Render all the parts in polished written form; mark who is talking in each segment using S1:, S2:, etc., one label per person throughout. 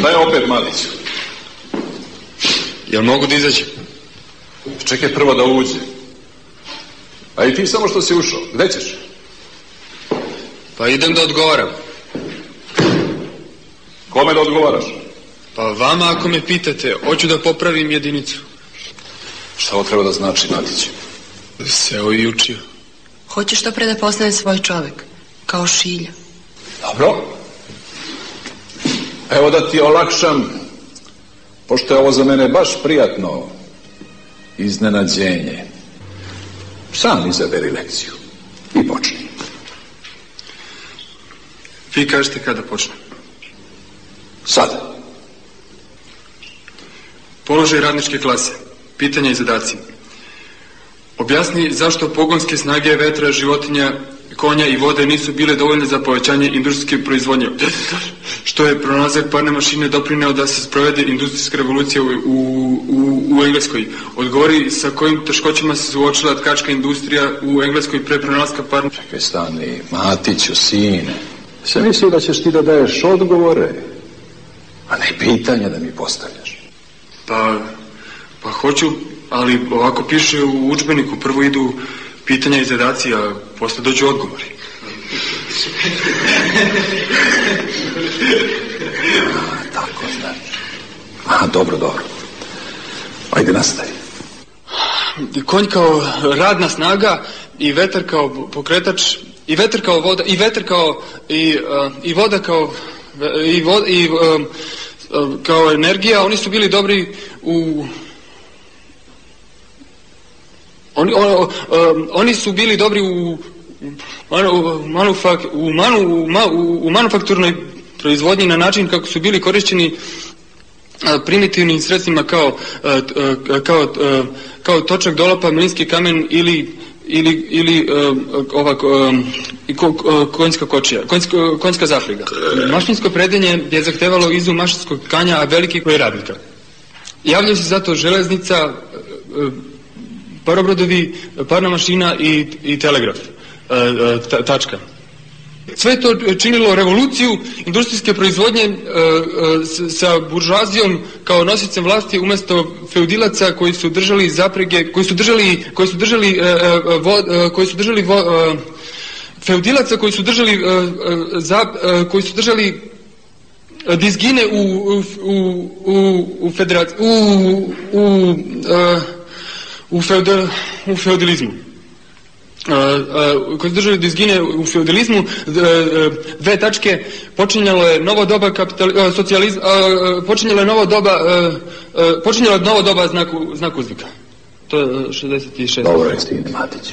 S1: Šta je opet, Matiću?
S2: Jel mogu da izađem?
S1: Čekaj prvo da uđe. A i ti samo što si ušao. Gde ćeš?
S2: Pa idem da odgovaram.
S1: Kome da odgovaraš?
S2: Pa vama ako me pitate, hoću da popravim jedinicu.
S1: Šta ovo treba da znači, Matić?
S2: Seo i učio.
S3: Hoće što pre da postane svoj čovek, kao Šilja.
S1: Dobro. Evo da ti olakšam, pošto je ovo za mene baš prijatno iznenađenje. Sam izaberi lekciju i počni.
S2: Vi kažete kada počnem.
S1: Sada.
S2: Položaj radničke klase. Pitanja i zadaci. Objasni zašto pogonske snage vetra, životinja, konja i vode nisu bile dovoljne za povećanje industrijske proizvodnje. Što je pronalazak parne mašine doprineo da se sprovede industrijska revolucija u Engleskoj. Odgovori sa kojim teškoćama se suočila tkačka industrija u Engleskoj pre pronalaska parne...
S1: Čekaj, stani, Matiću, sine. Sam mislio da ćeš ti da daješ odgovore, a ne pitanja da mi postavljaš.
S2: Pa hoću, ali ovako piše u udžbeniku. Prvo idu pitanja i zadaci, a posle dođu odgovori.
S1: Tako znači. Dobro. Ajde, nastavi.
S2: Konj kao radna snaga i vetar kao pokretač, i vetar kao voda, i vetar kao i voda kao kao energija. Oni su bili dobri oni su bili dobri u manufakturnoj proizvodnji na način kako su bili korišćeni primitivnim sredstvima kao točak dolapa, mlinski kamen ili konjska kočija, konjska zahliga. Mašinsko predanje je zahtevalo izum mašinskog tkanja, a veliki broj radnika. Javljaju se zato železnica, parobrodovi, parna mašina i telegraf, tačka. Sve to činilo revoluciju industrijske proizvodnje sa buržoazijom kao nosicem vlasti umesto feudilaca koji su držali zaprege, feudilaca koji su držali dizgine u feudalizmu. Koji su držali dizgine u feudalizmu, dve tačke, počinjalo je novo doba socijalizma, počinjalo je novo doba znak uzvika. To je 66.
S1: Dobro je, stine, Matić.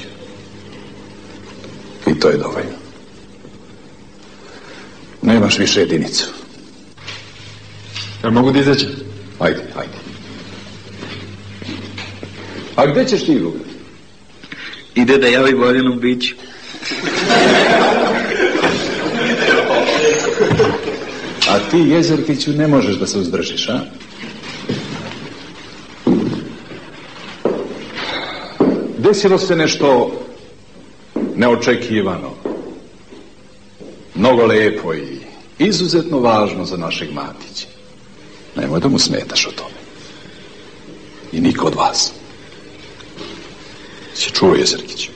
S1: I to je dovoljno. Nemaš više jedinicu.
S2: Ja mogu da izađem?
S1: Ajde. A gde ćeš ti, Luka?
S4: Ide da javi Borjanom Biću.
S1: A ti, Jezerkiću, ne možeš da se uzdržiš, a? Desilo se nešto neočekivano, mnogo lepo i izuzetno važno za našeg Matića. Nemoj da mu smetaš o tome. I niko od vas. Se čuo, Jezerkić?